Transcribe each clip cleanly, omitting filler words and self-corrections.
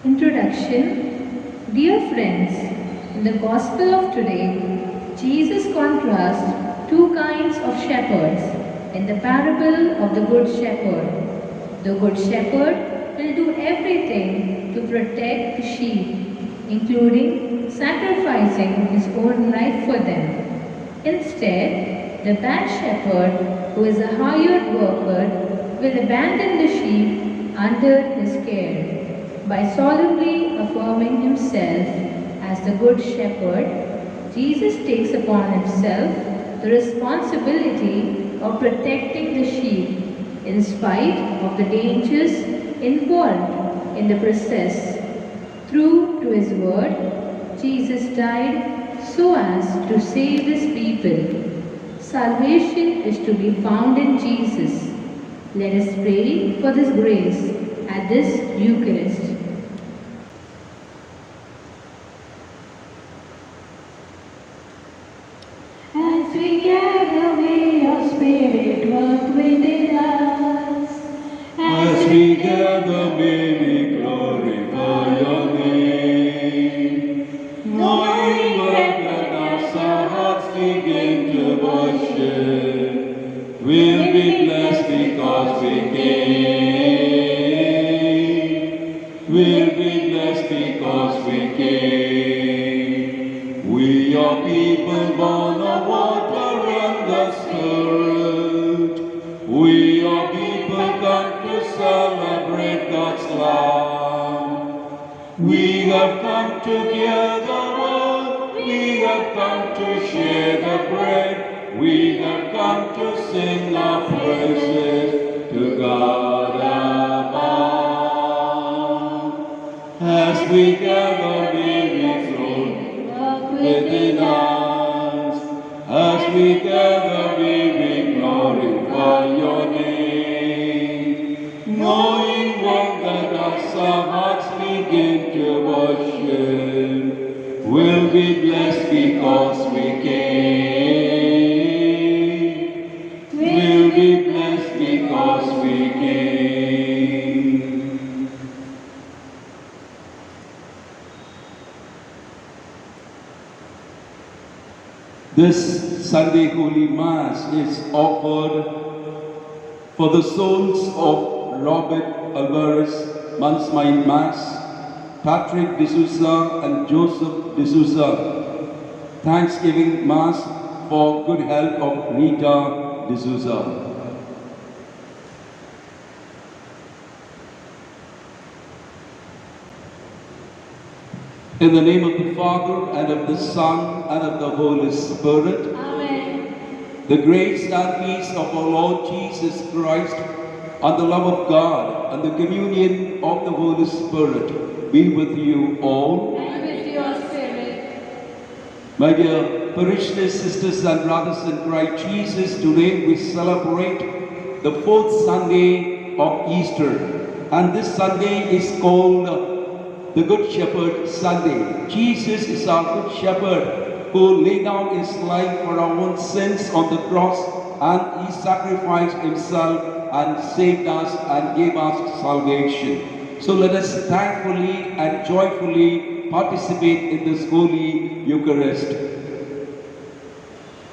Introduction. Dear friends, in the Gospel of today, Jesus contrasts two kinds of shepherds in the parable of the Good Shepherd. The Good Shepherd will do everything to protect the sheep, including sacrificing his own life for them. Instead, the bad shepherd, who is a hired worker, will abandon the sheep under his care. By solemnly affirming himself as the Good Shepherd, Jesus takes upon himself the responsibility of protecting the sheep in spite of the dangers involved in the process. True to his word, Jesus died so as to save his people. Salvation is to be found in Jesus. Let us pray for this grace at this Eucharist. As we gather, may your Spirit work within us. As we gather, may we glorify your name. Knowing that as our hearts begin to worship, we'll be blessed because we came. We'll be blessed because we came. We are people born of water and the Spirit. We are people come to celebrate God's love. We have come to hear the word. We have come to share the bread. We have come to sing our praises to God above. As we gather, may we flow within us. As we gather, may we glorify your name. Knowing well that as our hearts begin to worship, we'll be blessed because we came. We'll be blessed because we came. This Sunday Holy Mass is offered for the souls of Robert Alvarez, Mansmain Mass, Patrick D'Souza and Joseph D'Souza. Thanksgiving Mass for good health of Rita D'Souza. In the name of the Father, and of the Son, and of the Holy Spirit. Amen. The grace and peace of our Lord Jesus Christ, and the love of God, and the communion of the Holy Spirit be with you all. And with your spirit. My dear parishioners, sisters and brothers in Christ Jesus, today we celebrate the fourth Sunday of Easter. And this Sunday is called the Good Shepherd Sunday. Jesus is our Good Shepherd who laid down his life for our own sins on the cross, and he sacrificed himself and saved us and gave us salvation. So let us thankfully and joyfully participate in this Holy Eucharist.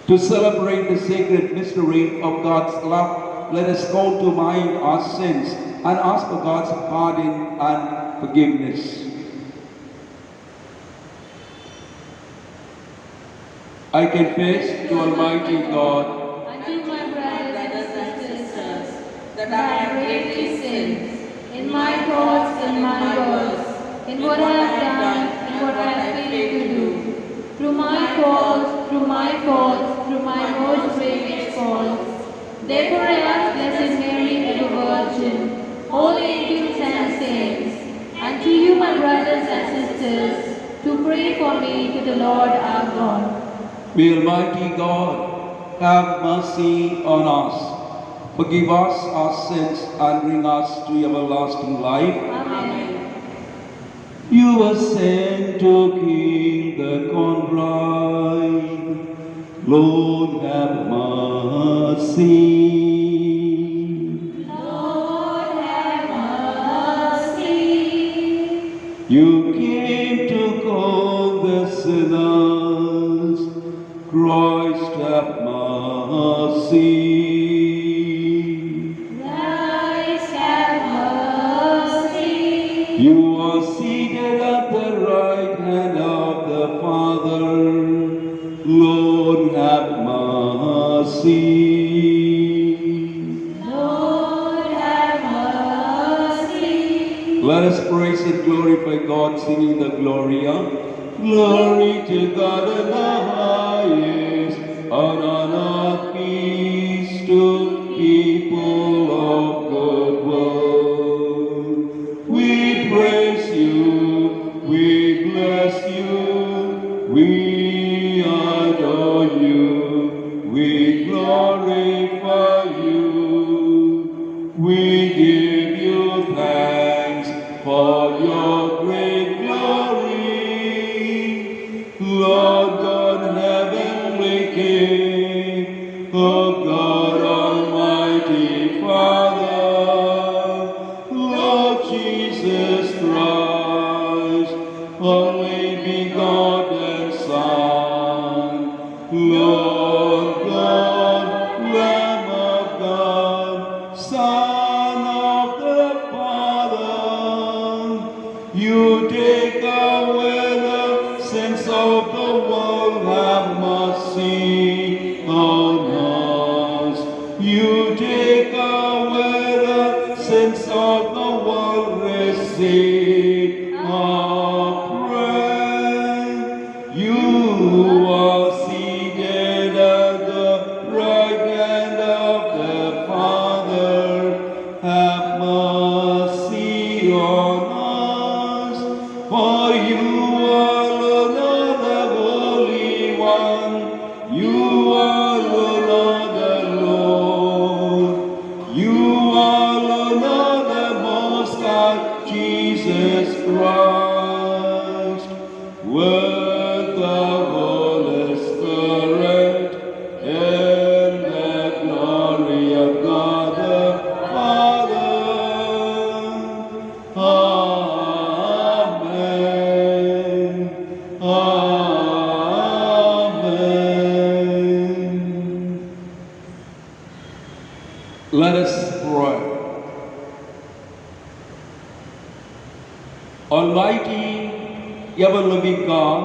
To celebrate the sacred mystery of God's love, let us call to mind our sins and ask for God's pardon and forgiveness. I confess to Almighty God And to my brothers and sisters, that I have greatly sinned in my thoughts, in my words, in what I have done, in what I have failed to do. Through my faults, through my most grievous faults. Therefore I ask Blessed Mary, ever Virgin, all angels and saints, and to you, my brothers and sisters, to pray for me to the Lord our God. May Almighty God have mercy on us, forgive us our sins, and bring us to everlasting life. Amen. You were sent to kill the contrite. Lord, have mercy. Lord have mercy. You came to call the sinners. Christ have mercy. Christ have mercy. You are seated at the right hand of the Father. Lord, have mercy. Lord have mercy. Let us praise and glorify God, singing the Gloria. Glory to God in the highest, and on earth peace to people of good will. We praise you, we bless you, we adore you, we glorify you, we give you thanks for your great glory. Lord God, heavenly King, of God, Almighty Father, Lord Jesus Christ, only begotten Son, Lord God, Lamb of God, Son of the Father, you take away the sins of the world, have mercy on us. You take away the sins of the world, receive our prayer. You are seated at the right hand of the Father. Have mercy on us, for you alone are the Holy One. You alone are the Lord. You alone are the Most High, Jesus Christ. With the Holy Spirit, in the glory of God the Father. Amen. Amen. Let us pray. Almighty, ever-living God,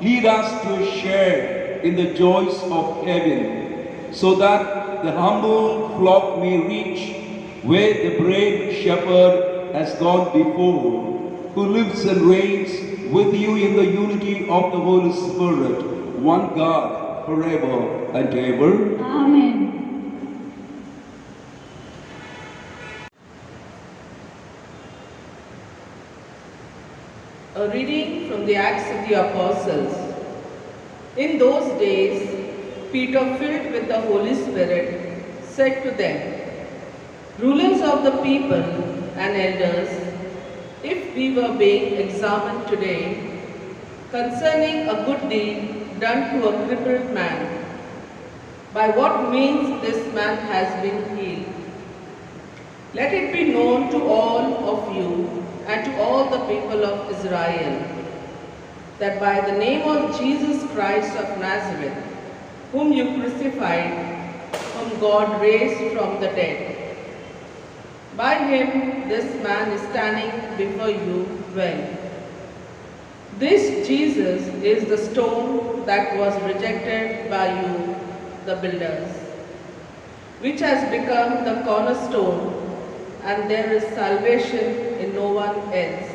lead us to share in the joys of heaven, so that the humble flock may reach where the brave shepherd has gone before, who lives and reigns with you in the unity of the Holy Spirit, one God, forever and ever. Amen. A reading from the Acts of the Apostles. In those days, Peter, filled with the Holy Spirit, said to them, "Rulers of the people and elders, if we were being examined today concerning a good deed done to a crippled man, by what means this man has been healed, let it be known to all of you and to all the people of Israel, that by the name of Jesus Christ of Nazareth, whom you crucified, whom God raised from the dead, by him this man is standing before you well. This Jesus is the stone that was rejected by you, the builders, which has become the cornerstone, and there is salvation in no one else.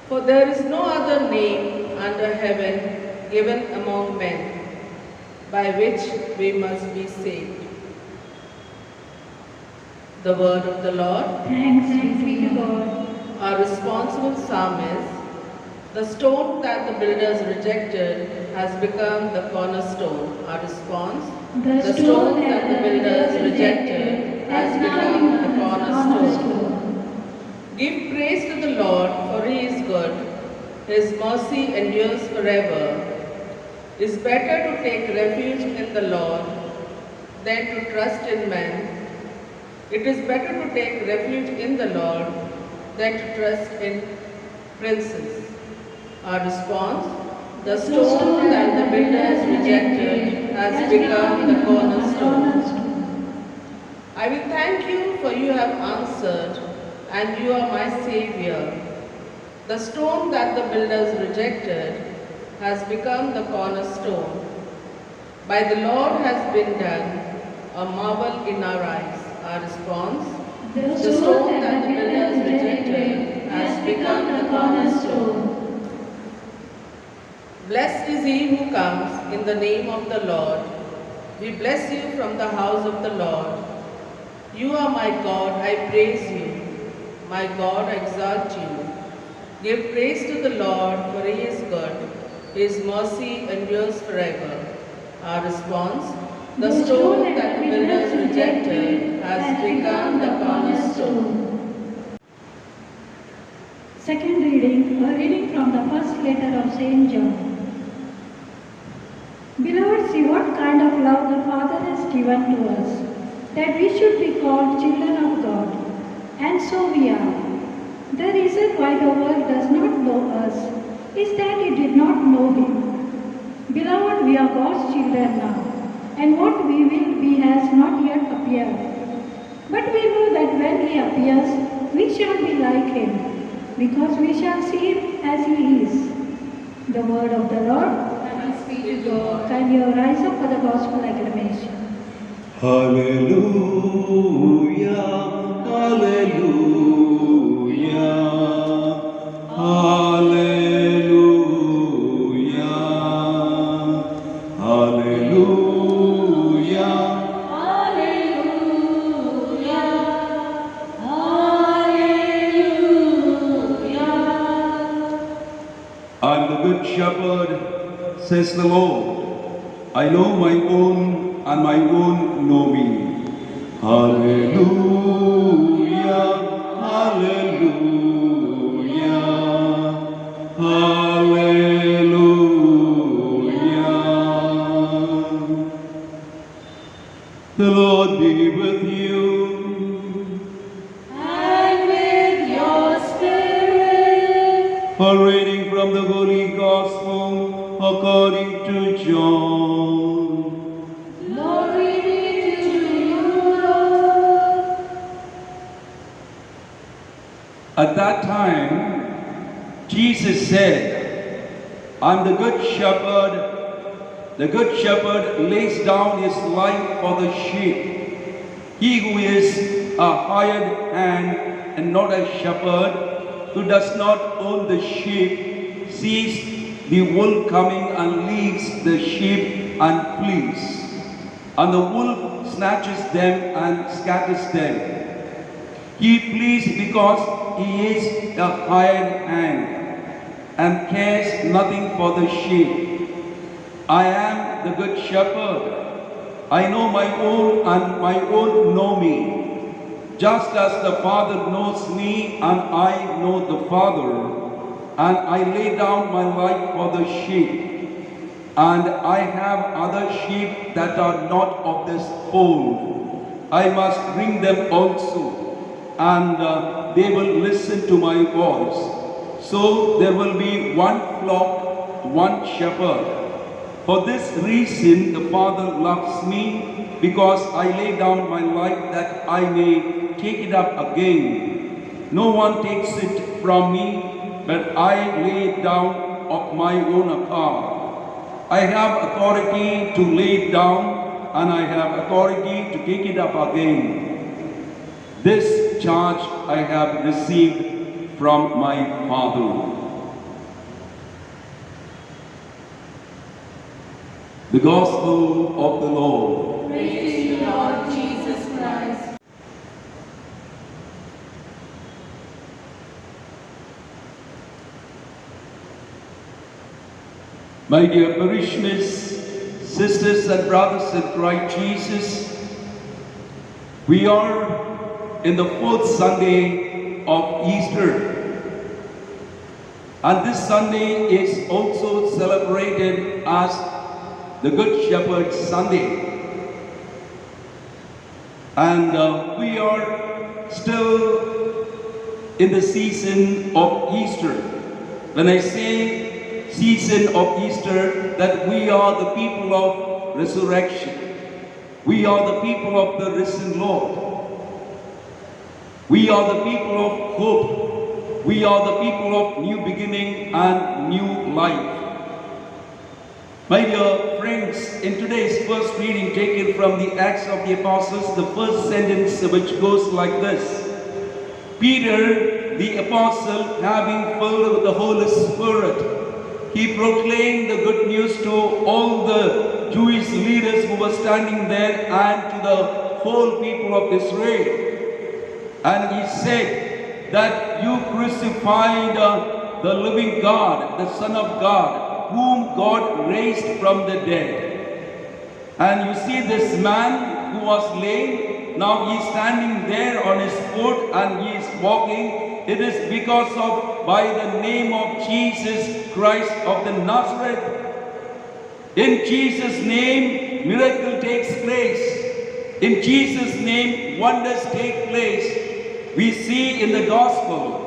For there is no other name under heaven given among men by which we must be saved." The word of the Lord. Thanks be to God. Our responsible psalm is, "The stone that the builders rejected has become the cornerstone." Our response, The stone that the builders rejected has become the cornerstone. Give praise to the Lord, for he is good. His mercy endures forever. It is better to take refuge in the Lord than to trust in men. It is better to take refuge in the Lord than to trust in Princes. Our response, the stone that the builders rejected has become the cornerstone. I will thank you for you have answered, and you are my Savior. The stone that the builders rejected has become the cornerstone. By the Lord has been done, a marvel in our eyes. Our response, the stone that the builders rejected has become the cornerstone. Blessed is he who comes in the name of the Lord. We bless you from the house of the Lord. You are my God, I praise you. My God, I exalt you. Give praise to the Lord, for he is good. His mercy endures forever. Our response, the stone that the builders rejected has become the cornerstone. Second reading, a reading from the first letter of St. John. Beloved, see what kind of love the Father has given to us, that we should be called children of God. And so we are. The reason why the world does not know us is that it did not know Him. Beloved, we are God's children now, and what we will be has not yet appeared. But we know that when He appears, we shall be like Him, because we shall see Him as He is. The word of the Lord. Thanks be to God. Can you rise up for the gospel acclamation? Hallelujah, hallelujah, hallelujah, hallelujah, I'm the good shepherd, says the Lord. I know my own, and my own know me. Hallelujah, hallelujah, hallelujah. The Lord be with you. And with your spirit. A reading from the Holy Gospel according to John. Glory be to you, Lord. At that time, Jesus said, I'm the good shepherd. The good shepherd lays down his life for the sheep. He who is a hired hand and not a shepherd, who does not own the sheep, sees the wolf coming and leaves the sheep and flees. And the wolf snatches them and scatters them. He flees because he is a hired hand and cares nothing for the sheep. I am the good shepherd. I know my own, and my own know me. Just as the Father knows me, and I know the Father, and I lay down my life for the sheep. And I have other sheep that are not of this fold. I must bring them also, and they will listen to my voice. So there will be one flock, one shepherd. For this reason the Father loves me, because I lay down my life that I may take it up again. No one takes it from me, but I lay it down of my own account. I have authority to lay it down, and I have authority to take it up again. This charge I have received from my Father. The Gospel of the Lord. Praise to you, Lord Jesus Christ. My dear parishioners, sisters and brothers in Christ Jesus, we are in the fourth Sunday of Easter. And this Sunday is also celebrated as the Good Shepherd Sunday. And we are still in the season of Easter. when I say season of Easter, that we are the people of resurrection. We are the people of the risen Lord. We are the people of hope. We are the people of new beginning and new life. My dear friends, in today's first reading taken from the Acts of the Apostles, the first sentence which goes like this: Peter, the apostle, having filled with the Holy Spirit, he proclaimed the good news to all the Jewish leaders who were standing there and to the whole people of Israel. And he said that you crucified the living God, the Son of God, whom God raised from the dead. And you see this man who was lame, now he is standing there on his foot and he is walking. It is because of, by the name of Jesus Christ of the Nazareth. In Jesus' name, miracle takes place. In Jesus' name, wonders take place. We see in the gospel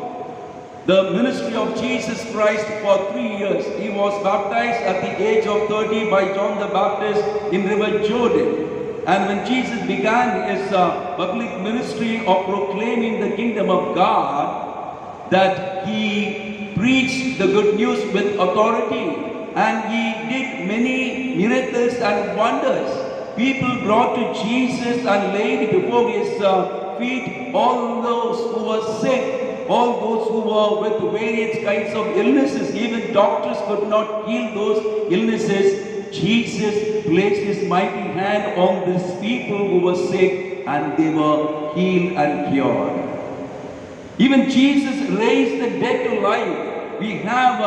the ministry of Jesus Christ for 3 years. He was baptized at the age of 30 by John the Baptist in River Jordan. And when Jesus began his public ministry of proclaiming the kingdom of God, that he preached the good news with authority and he did many miracles and wonders. People brought to Jesus and laid before his feet all those who were sick, all those who were with various kinds of illnesses. Even doctors could not heal those illnesses. Jesus placed his mighty hand on these people who were sick and they were healed and cured. Even Jesus raised the dead to life. We have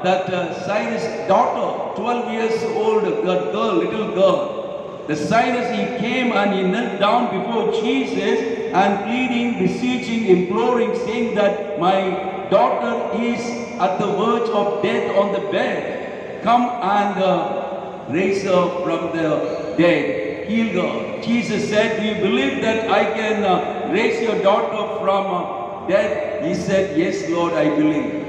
that Cyrus' daughter, 12 years old, that girl, little girl. The Cyrus, he came and he knelt down before Jesus and pleading, beseeching, imploring, saying that my daughter is at the verge of death on the bed. Come and raise her from the dead. Heal her. Jesus said, do you believe that I can raise your daughter from death? He said, yes, Lord, I believe.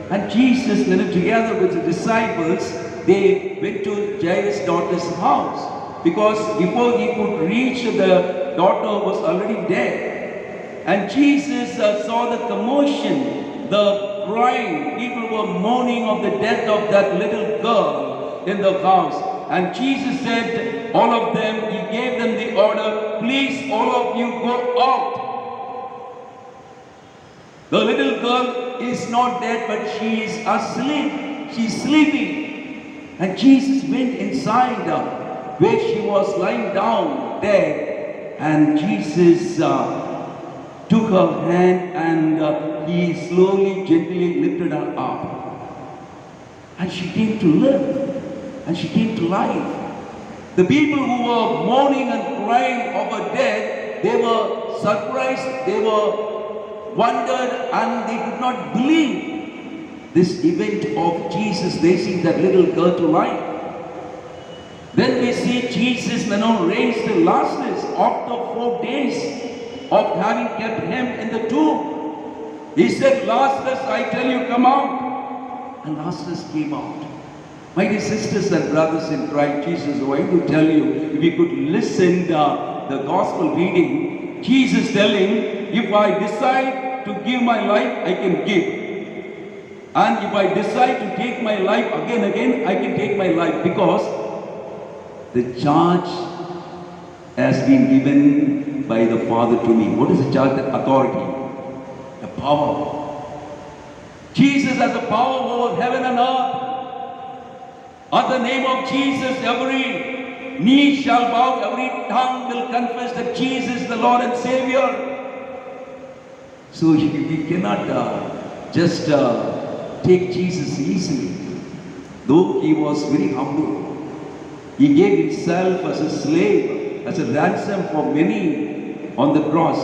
And Jesus, together with the disciples, they went to Jairus' daughter's house. Because before he could reach, the daughter was already dead. And Jesus saw the commotion, the crying. People were mourning of the death of that little girl in the house. And Jesus said, all of them, he gave them the order, please all of you go out. The little girl is not dead, but she is asleep. She is sleeping. And Jesus went inside where she was lying down dead, and Jesus took her hand and he slowly, gently lifted her up. And she came to live, and she came to life. The people who were mourning and crying of her death, they were surprised, they were wondered, and they could not believe this event of Jesus raising that little girl to life. Then we see Jesus raised Lazarus after 4 days of having kept him in the tomb. He said, Lazarus, I tell you, come out. And Lazarus came out. My dear sisters and brothers in Christ Jesus, I want to tell you, if you could listen the gospel reading, Jesus telling, if I decide to give my life, I can give. And if I decide to take my life again, I can take my life, because the charge has been given by the Father to me. What is the charge? The authority, the power. Jesus has the power over heaven and earth. At the name of Jesus, every knee shall bow, every tongue will confess that Jesus is the Lord and Savior. So we cannot just take Jesus easily. Though he was very humble, he gave himself as a slave, as a ransom for many on the cross.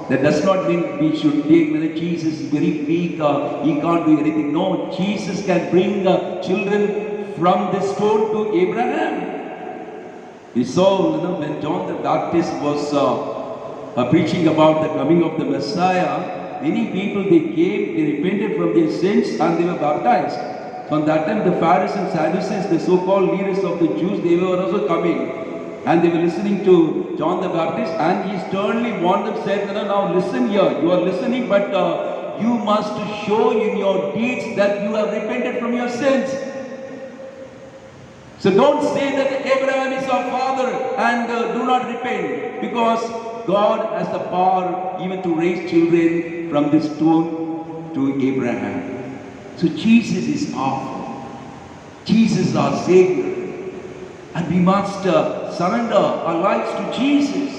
That does not mean we should take Jesus is very weak, he can't do anything. No, Jesus can bring children from the stone to Abraham. We saw when John the Baptist was preaching about the coming of the Messiah, many people, they came, they repented from their sins and they were baptized. So on that time, the Pharisees and Sadducees, the so-called leaders of the Jews, they were also coming. And they were listening to John the Baptist, and he sternly warned them, said, no, now listen here, you are listening, but you must show in your deeds that you have repented from your sins. So don't say that Abraham is our father and do not repent, because God has the power even to raise children from this stone to Abraham. So Jesus is powerful. Jesus is our Savior. And we must surrender our lives to Jesus.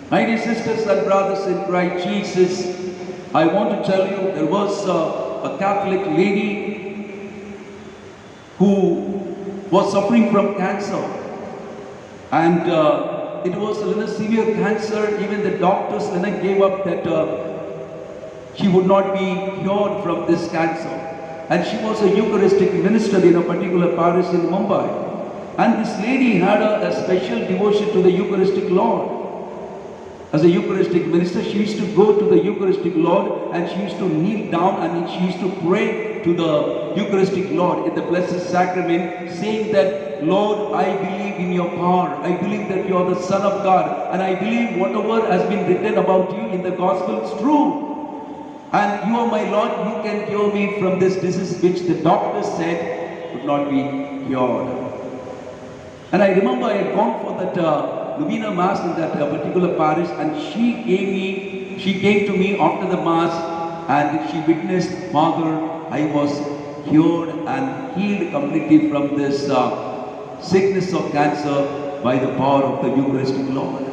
My dear sisters and brothers in Christ Jesus, I want to tell you, there was a Catholic lady who was suffering from cancer. And it was a severe cancer. Even the doctors gave up that she would not be cured from this cancer. And she was a Eucharistic minister in a particular parish in Mumbai. And this lady had a special devotion to the Eucharistic Lord. As a Eucharistic minister, she used to go to the Eucharistic Lord and she used to kneel down and she used to pray to the Eucharistic Lord in the Blessed Sacrament, saying that, Lord, I believe in your power. I believe that you are the Son of God. And I believe whatever has been written about you in the Gospel is true. And you are my Lord, you can cure me from this disease which the doctors said could not be cured. And I remember I had gone for that Novena Mass in that particular parish, and she came to me after the Mass and she witnessed, Father, I was cured and healed completely from this sickness of cancer by the power of the Eucharistic Lord.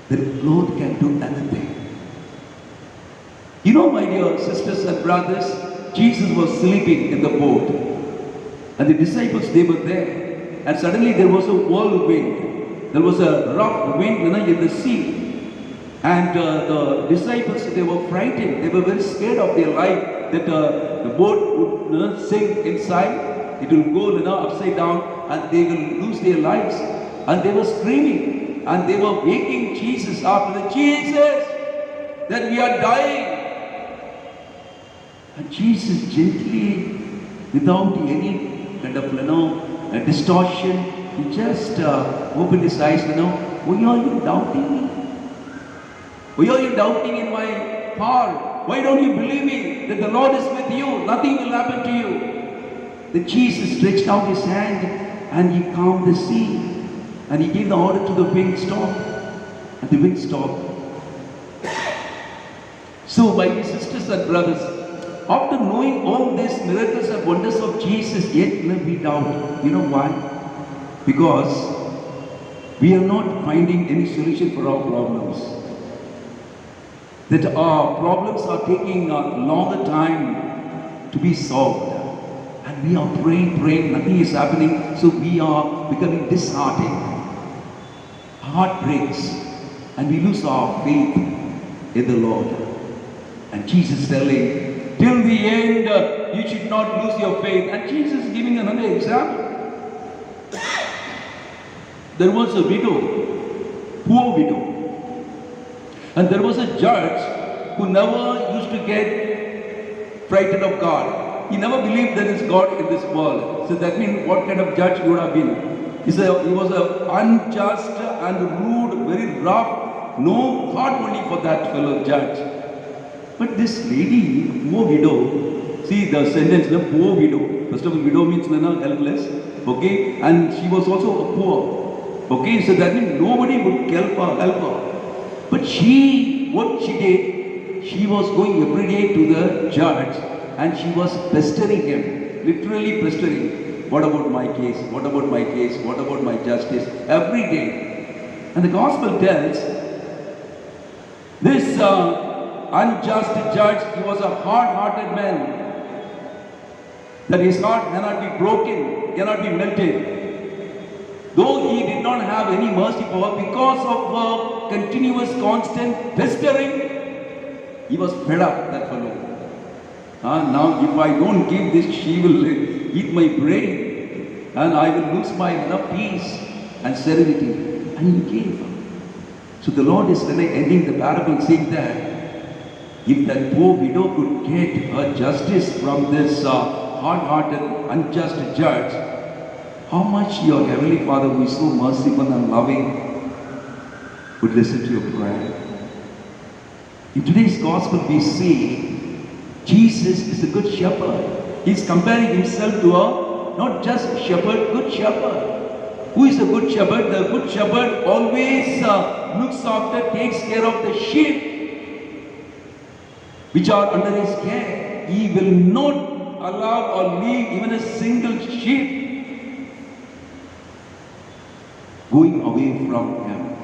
The Lord can do anything. You know, my dear sisters and brothers, Jesus was sleeping in the boat and the disciples, they were there. And suddenly there was a whirlwind. There was a rough wind in the sea. And the disciples, they were frightened. They were very scared of their life that the boat would sink inside. It will go upside down and they will lose their lives. And they were screaming. And they were waking Jesus up. Jesus, that we are dying. And Jesus gently, without any kind of, a distortion, he just opened his eyes, why are you doubting me? Why are you doubting in my power? Why don't you believe me that the Lord is with you? Nothing will happen to you. Then Jesus stretched out his hand and he calmed the sea. And he gave the order to the wind, stop. And the wind stopped. So, my dear sisters and brothers, after knowing all these miracles and wonders of Jesus, yet we doubt. You know why? Because we are not finding any solution for our problems. That our problems are taking a longer time to be solved. And we are praying, nothing is happening, so we are becoming disheartened. Heart breaks, and we lose our faith in the Lord. And Jesus telling, till the end, you should not lose your faith. And Jesus is giving another example. There was a widow, poor widow. And there was a judge who never used to get frightened of God. He never believed there is God in this world. So that means what kind of judge he would have been? He was an unjust and rude, very rough, no thought only for that fellow judge. But this lady, poor widow, see the sentence, the poor widow. First of all, widow means helpless, okay? And she was also a poor, okay? So that means nobody would help her. But what she did, she was going every day to the judge and she was pestering him, literally pestering. What about my case? What about my case? What about my justice? Every day. And the gospel tells this unjust judge, he was a hard-hearted man. That his heart cannot be broken, cannot be melted. Though he did not have any mercy for her, because of her continuous, constant pestering, he was fed up, that fellow. Now if I don't give this, she will eat my brain and I will lose my peace and serenity. And he gave her. So the Lord is ending the parable saying that If that poor widow could get her justice from this hard-hearted, unjust judge, how much your Heavenly Father, who is so merciful and loving, would listen to your prayer. In today's gospel we see Jesus is a good shepherd. He's comparing himself to a not just shepherd, good shepherd. Who is a good shepherd? The good shepherd always looks after, takes care of the sheep which are under his care. He will not allow or leave even a single sheep going away from him.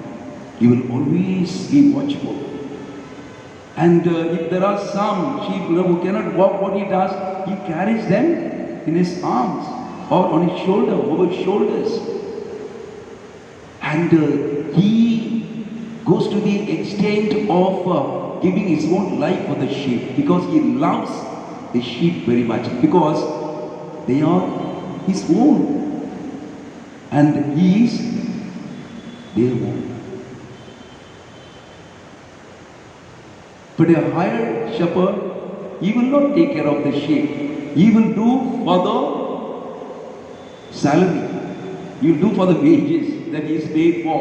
He will always be watchful. And if there are some sheep who cannot walk, what he does, he carries them in his arms or on his shoulder, over his shoulders. And he goes to the extent of giving his own life for the sheep, because he loves the sheep very much, because they are his own and he is their own. But a hired shepherd, he will not take care of the sheep. He will do for the salary. He will do for the wages that he is paid for.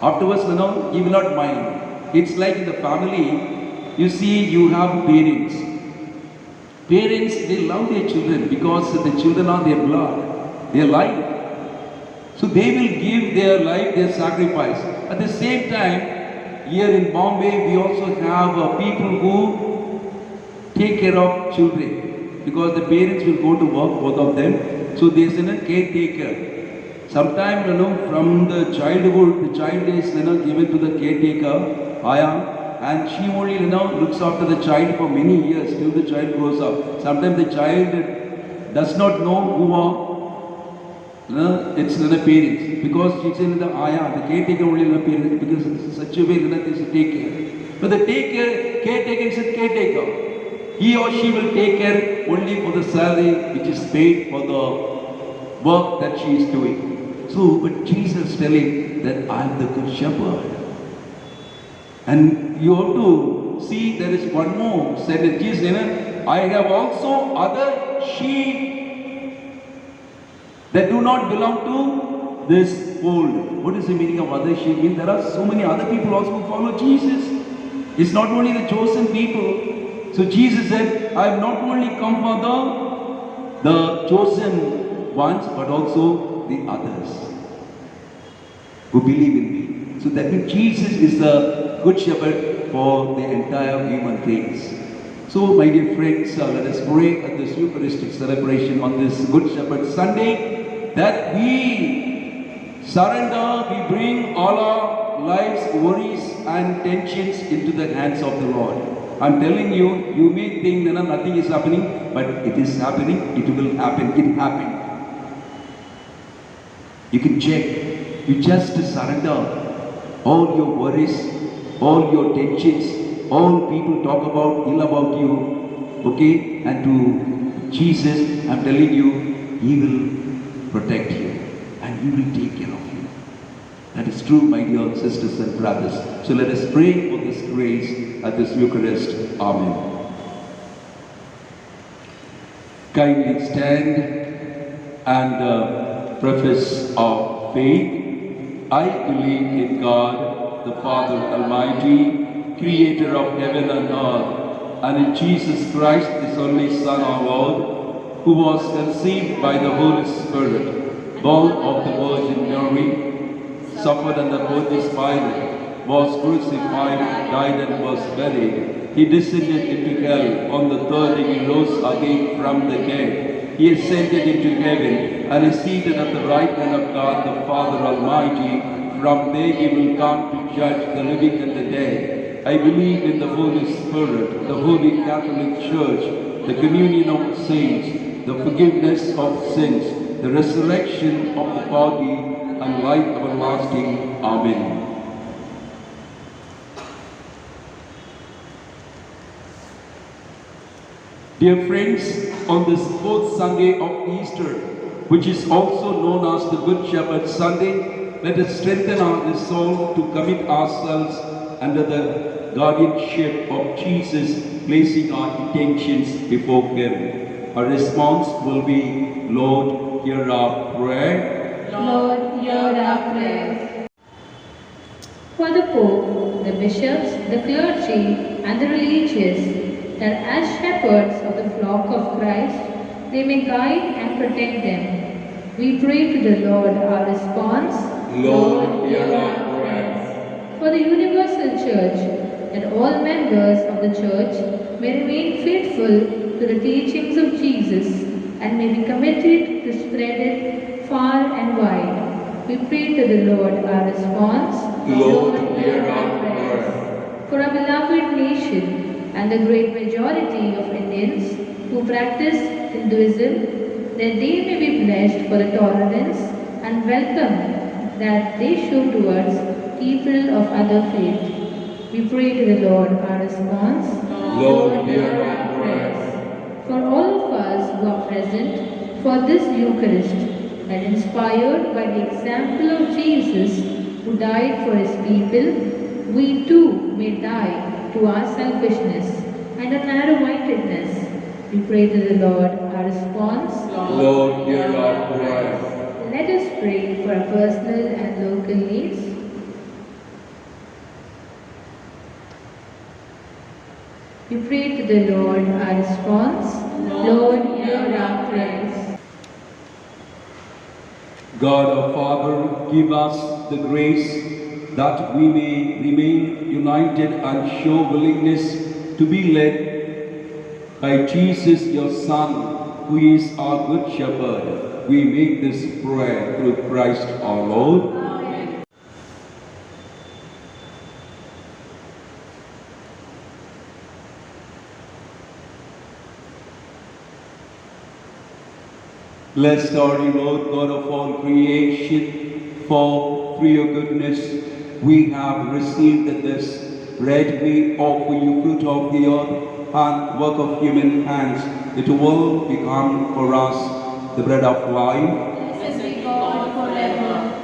Afterwards, he will not mind. It's like in the family, you see, you have parents. Parents, they love their children because the children are their blood, their life. So they will give their life, their sacrifice. At the same time, here in Bombay, we also have people who take care of children, because the parents will go to work, both of them. So there is a caretaker. Sometimes, from the childhood, the child is given to the caretaker, Aya, and she only looks after the child for many years till the child grows up. Sometimes the child does not know who are it's the parents, because she's in the Aya, the caretaker only the parents, because it's such a way they should take care. But the caretaker is a caretaker. He or she will take care only for the salary which is paid for the work that she is doing. So, but Jesus is telling that I am the good shepherd. And you have to see there is one more sentence. Jesus said, I have also other sheep that do not belong to this fold. What is the meaning of other sheep? Means there are so many other people also who follow Jesus. It's not only the chosen people. So Jesus said, I have not only come for the chosen ones, but also the others who believe in me. So that means Jesus is the good shepherd for the entire human race. So my dear friends, let us pray at this Eucharistic celebration on this Good Shepherd Sunday, that we surrender, we bring all our life's worries and tensions into the hands of the Lord. I'm telling you, you may think nothing is happening, but it is happening, it will happen, it happened. You can check, you just surrender all your worries, all your tensions, all people talk about, ill about you, okay? And to Jesus, I'm telling you, He will protect you and He will take care of you. That is true, my dear sisters and brothers. So let us pray for this grace at this Eucharist. Amen. Kindly stand and profess our faith. I believe in God, the Father Almighty, Creator of heaven and earth, and in Jesus Christ, His only Son, our Lord, who was conceived by the Holy Spirit, born of the Virgin Mary, suffered under Pontius Pilate, was crucified, died and was buried. He descended into hell. On the third day He rose again from the dead. He ascended into heaven and is seated at the right hand of God, the Father Almighty. From there He will come to judge the living and the dead. I believe in the Holy Spirit, the Holy Catholic Church, the communion of saints, the forgiveness of sins, the resurrection of the body, and life everlasting. Amen. Dear friends, on this fourth Sunday of Easter, which is also known as the Good Shepherd Sunday, let us strengthen our resolve to commit ourselves under the guardianship of Jesus, placing our intentions before Him. Our response will be, Lord, hear our prayer. Lord, hear our prayer. For the Pope, the bishops, the clergy, and the religious, that as shepherds of the flock of Christ, they may guide and protect them. We pray to the Lord. Our response, Lord, hear our prayers. for the universal church, that all members of the church may remain faithful to the teachings of Jesus and may be committed to spread it far and wide. We pray to the Lord. Our response, Lord, hear our prayers. For our beloved nation and the great majority of Indians who practice Hinduism, that they may be blessed for the tolerance and welcome that they show towards people of other faith. We pray to the Lord. Our response, Lord, hear our prayers. for all of us who are present for this Eucharist, and inspired by the example of Jesus who died for his people, we too may die to our selfishness and our narrow-mindedness. We pray to the Lord. Our response, Lord, hear our prayers. let us pray for our personal and local needs. We pray to the Lord. Our response, Lord, hear our prayers. God our Father, give us the grace that we may remain united and show willingness to be led by Jesus, your Son, who is our good shepherd. We make this prayer through Christ our Lord. Blessed are you, Lord God of all creation, for through your goodness we have received this bread. We offer you, fruit of the earth and work of human hands, that will become for us the bread of life. Blessed be God forever.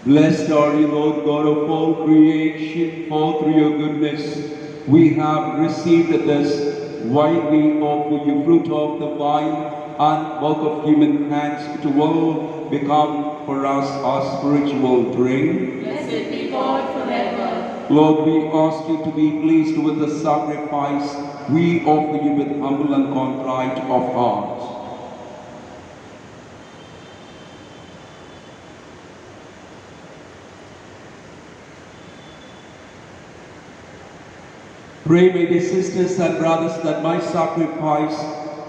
Blessed are you, Lord God of all creation, for through your goodness we have received this wine. We offer you, fruit of the vine and work of human hands, it will become for us our spiritual drink. Blessed be God forever. Lord, we ask you to be pleased with the sacrifice we offer you with humble and contrite of heart. Pray, my dear sisters and brothers, that my sacrifice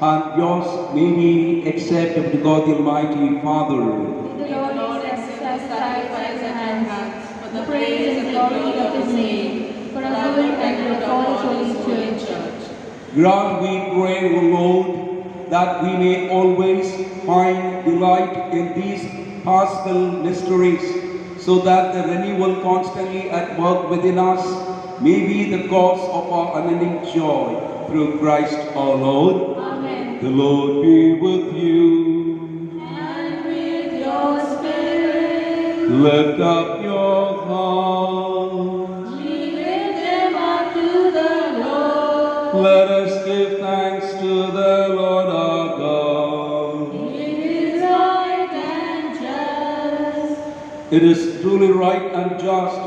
and yours may be accepted to God the Almighty Father. The Lord accept sacrifice at your hands, for the praise and glory of his name, for our good and good of all Holy Church. Grant, we pray, O Lord, that we may always find delight in these Paschal mysteries, so that the renewal constantly at work within us may be the cause of our unending joy, through Christ our Lord. Amen. The Lord be with you. And with your spirit, Lift up your hearts. we lift them up to the Lord. Let us give thanks to the Lord our God. It is right and just. It is truly right and just,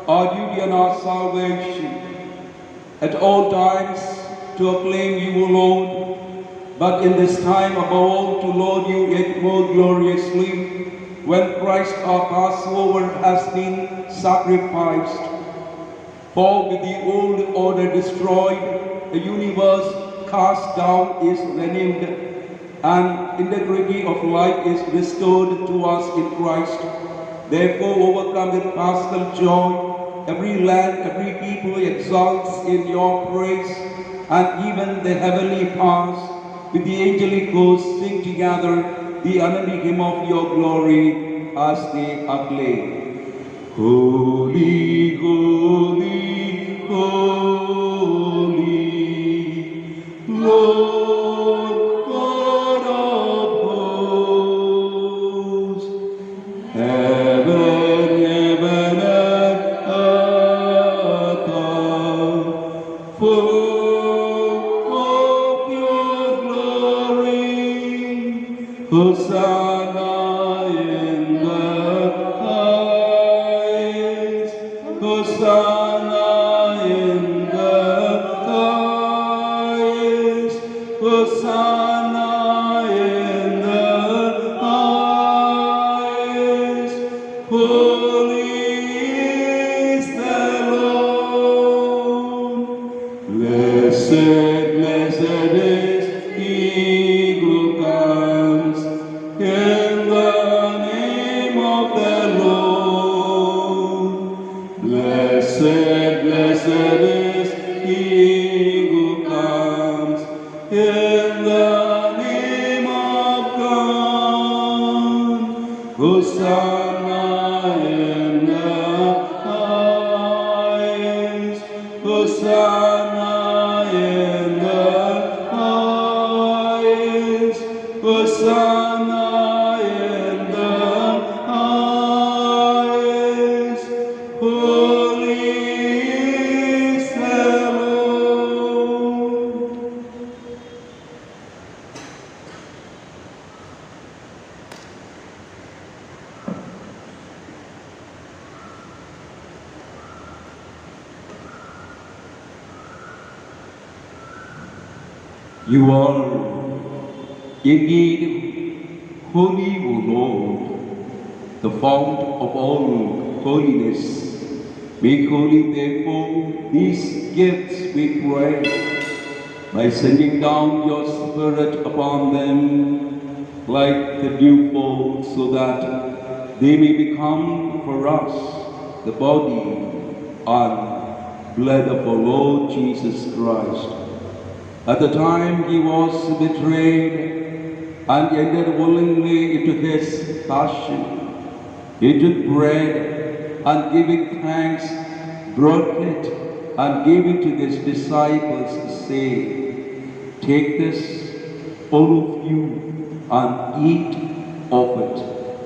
our duty and our salvation, at all times to acclaim you, O Lord, but in this time above all to laud you yet more gloriously, when Christ our Passover has been sacrificed. For with the old order destroyed, the universe cast down is renewed, and integrity of life is restored to us in Christ. Therefore, overcome with paschal joy, every land, every people exalts in your praise, and even the heavenly powers with the angelic hosts sing together the unending hymn of your glory. as they acclaim. Holy, holy, holy, Lord God of hosts. Heaven, heaven and earth are full of your glory. Hosanna in the highest. Hosanna in the highest. Hosanna in the highest. Holy is the Lord. Blessed, blessed is he who comes in the name of the Lord. Blessed, blessed is he who comes in the name of God. Hosanna in the highest. Hosanna in the highest. Hosanna in the highest. Holy is the Lord. You are indeed holy, O Lord, the fount of all holiness. Make holy, therefore, these gifts, we pray, by sending down your Spirit upon them like the dewfall, so that they may become for us the body and blood of our Lord Jesus Christ. At the time he was betrayed and entered willingly into his passion, he took bread and giving thanks, broke it and gave it to his disciples, saying, "Take this, all of you, and eat of it,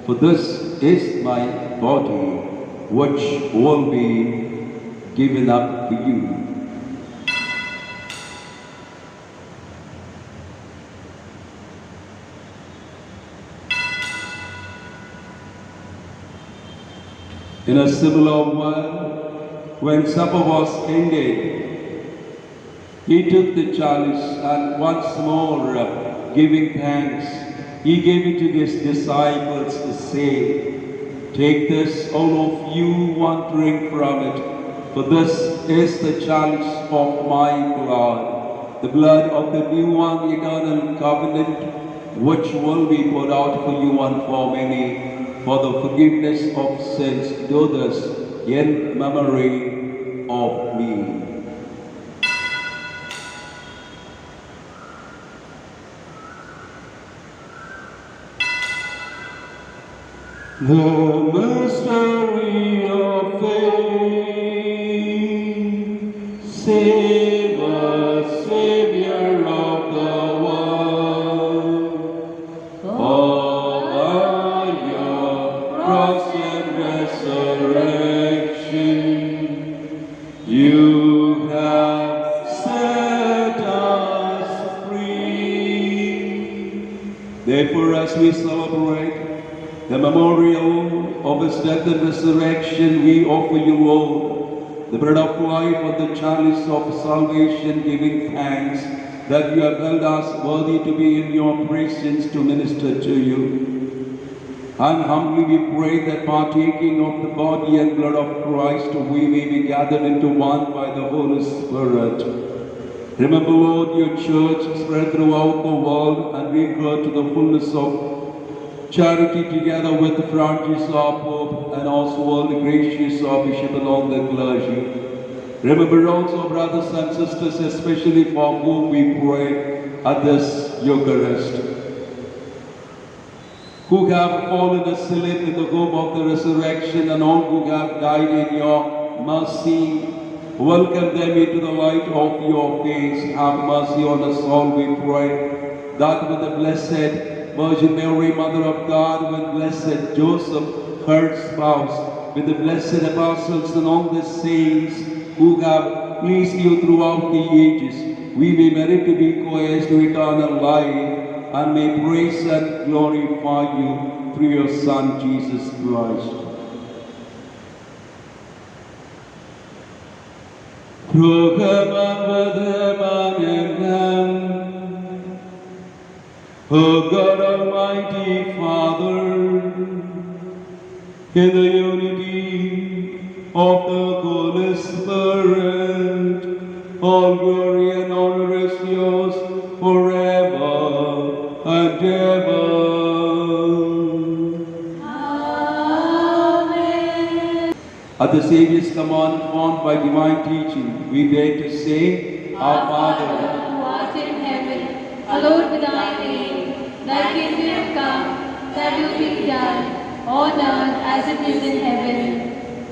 for this is my body, which will be given up for you." In a similar way, when supper was ended, he took the chalice and once more giving thanks, he gave it to his disciples, saying, "Take this, all of you, and drink from it, for this is the chalice of my blood, the blood of the new and eternal covenant, which will be poured out for you and for many, for the forgiveness of sins. Do this in memory of me." The mystery of faith, save us, Savior of the world, for by your cross and resurrection, you have set us free. Therefore, as we celebrate the memorial of his death and resurrection, we offer you, Lord, the bread of life and the chalice of salvation, giving thanks that you have held us worthy to be in your presence to minister to you. And humbly we pray that partaking of the body and blood of Christ, we may be gathered into one by the Holy Spirit. Remember, Lord, your church spread throughout the world, and bring her to the fullness of charity, together with Francis our Pope, and also all the gracious our Bishop and all the clergy. Remember also brothers and sisters, especially for whom we pray at this Eucharist. who have fallen asleep in the hope of the resurrection, and all who have died in your mercy. Welcome them into the light of your face. Have mercy on us all, we pray, that with the Blessed Virgin Mary, Mother of God, with Blessed Joseph, her spouse, with the blessed apostles and all the saints who have pleased you throughout the ages, we may merit to be co-heirs to eternal life, and may praise and glorify you through your Son, Jesus Christ. Through him and with him and in him, O God Almighty Father, in the unity of the Holy Spirit, all glory and honor is yours forever and ever. Amen. At the Saviour's command, formed by divine teaching, we dare to say, Our Father, who art in heaven, hallowed be thy name. Thy kingdom come, thy will be done, on earth as it is in heaven.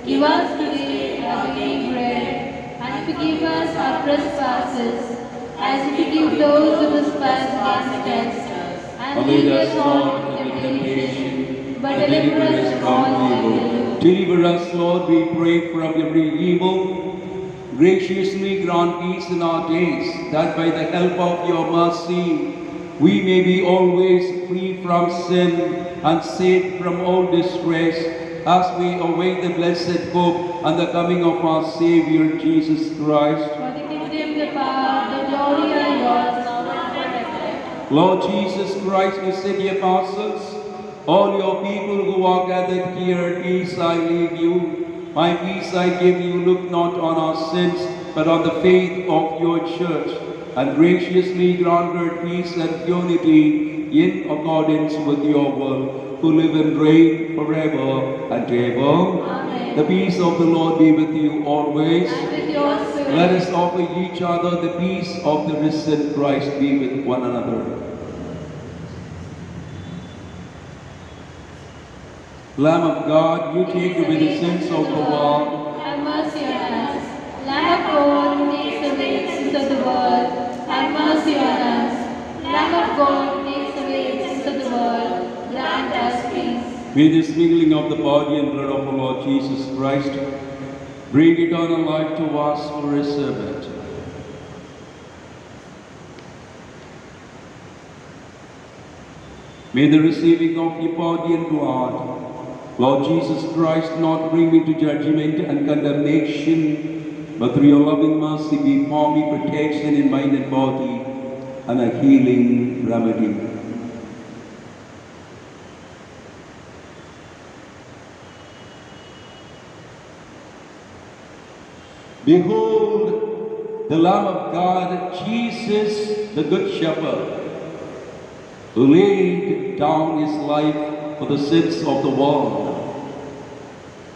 Give us today our daily bread, and forgive us our trespasses, as we forgive those who trespass against us. And lead us not into temptation, but deliver us from all evil. Deliver us, Lord, we pray, from every evil. Graciously grant peace in our days, that by the help of your mercy, we may be always free from sin and saved from all distress, as we await the blessed hope and the coming of our Savior, Jesus Christ. For the kingdom, the power, the glory are yours, now and forever. Lord Jesus Christ, who said the apostles, all your people who are gathered here, peace I leave you, my peace I give you. Look not on our sins, but on the faith of your church, and graciously grant her peace and unity in accordance with your will, who live and reign forever and ever. Amen. The peace of the Lord be with you always. And with your spirit. Let us offer each other the peace of the risen Christ. Be with one another. Lamb of God, you take away the sins of the world. Have mercy on us. Lamb of God, who takes away the sins of the world. Have mercy on us. Lamb of God, who takes away the sins of the world. Grant us peace. May this mingling of the body and blood of our Lord Jesus Christ bring eternal life to us for his servant. May the receiving of your body and blood, Lord Jesus Christ, not bring me to judgment and condemnation, but through your loving mercy be for me protection in mind and body and a healing remedy. Behold, the Lamb of God, Jesus, the Good Shepherd, who laid down his life for the sins of the world.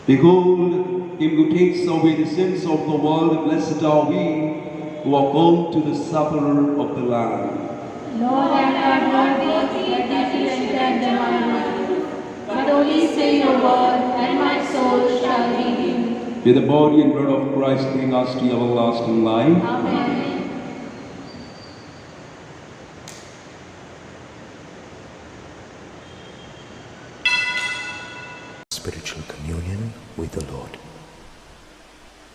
Behold, him who takes away the sins of the world. Blessed are we who are called to the supper of the Lamb. Lord, I am not worthy that you should enter my mouth, but only say your word, and my soul shall heal. May the body and blood of Christ bring us to everlasting life. Amen. Spiritual communion with the Lord.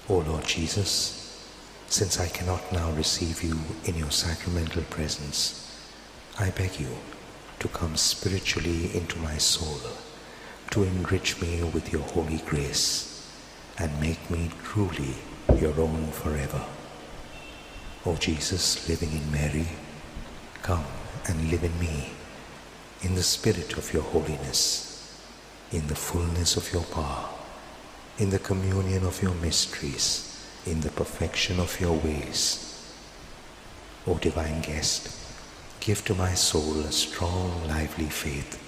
O Lord Jesus, since I cannot now receive you in your sacramental presence, I beg you to come spiritually into my soul, to enrich me with your holy grace, and make me truly your own forever. O Jesus, living in Mary, come and live in me, in the spirit of your holiness, in the fullness of your power, in the communion of your mysteries, in the perfection of your ways. O divine guest, give to my soul a strong, lively faith,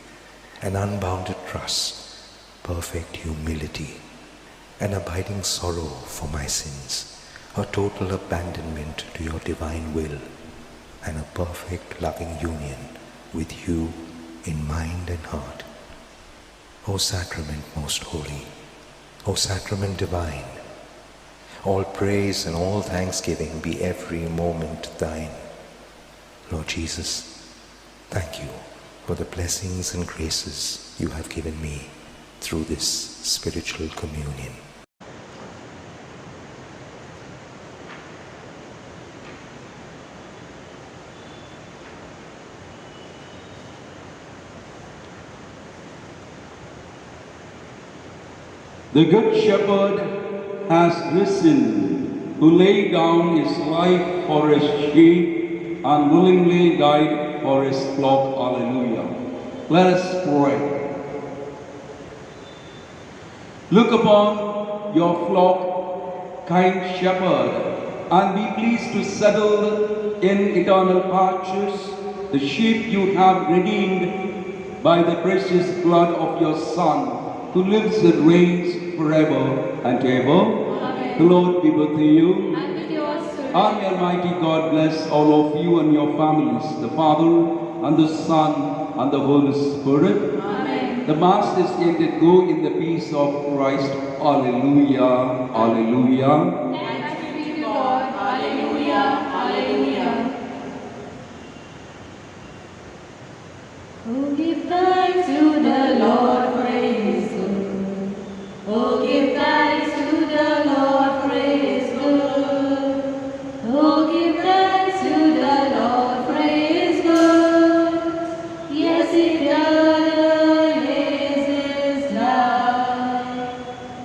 an unbounded trust, perfect humility, an abiding sorrow for my sins, a total abandonment to your divine will, and a perfect loving union with you in mind and heart. O Sacrament most holy, O Sacrament divine, all praise and all thanksgiving be every moment thine. Lord Jesus, thank you for the blessings and graces you have given me through this spiritual communion. The Good Shepherd has risen, who laid down his life for his sheep and willingly died for his flock. Alleluia. Let us pray. Look upon your flock, kind shepherd, and be pleased to settle in eternal pastures the sheep you have redeemed by the precious blood of your Son, who lives and reigns forever and ever. Amen. The Lord be with you. And with your spirit. And the Almighty God bless all of you and your families, the Father and the Son and the Holy Spirit. Amen. The Mass is ended. Go in the peace of Christ. Alleluia. Alleluia. Thanks be to God. Hallelujah. Hallelujah. Oh, give thanks to the Lord, praise God. Oh, give thanks to the Lord, praise God. Oh, give thanks to the Lord, praise God. Yes, it does, is His love.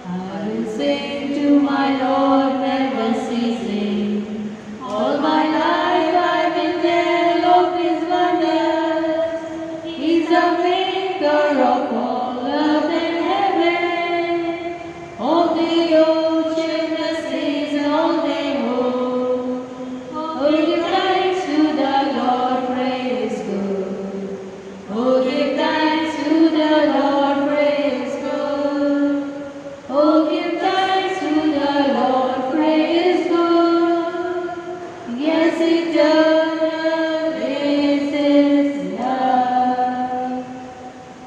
I will sing to my Lord, never ceasing. All my life I will tell of His wonders. He's the maker of all earth and heaven. All the ocean, the seas, and all they hold. Oh, give thanks to the Lord, praise God. Oh, give thanks to the Lord, praise God. Oh, give thanks to the Lord, praise God. Yes, it does.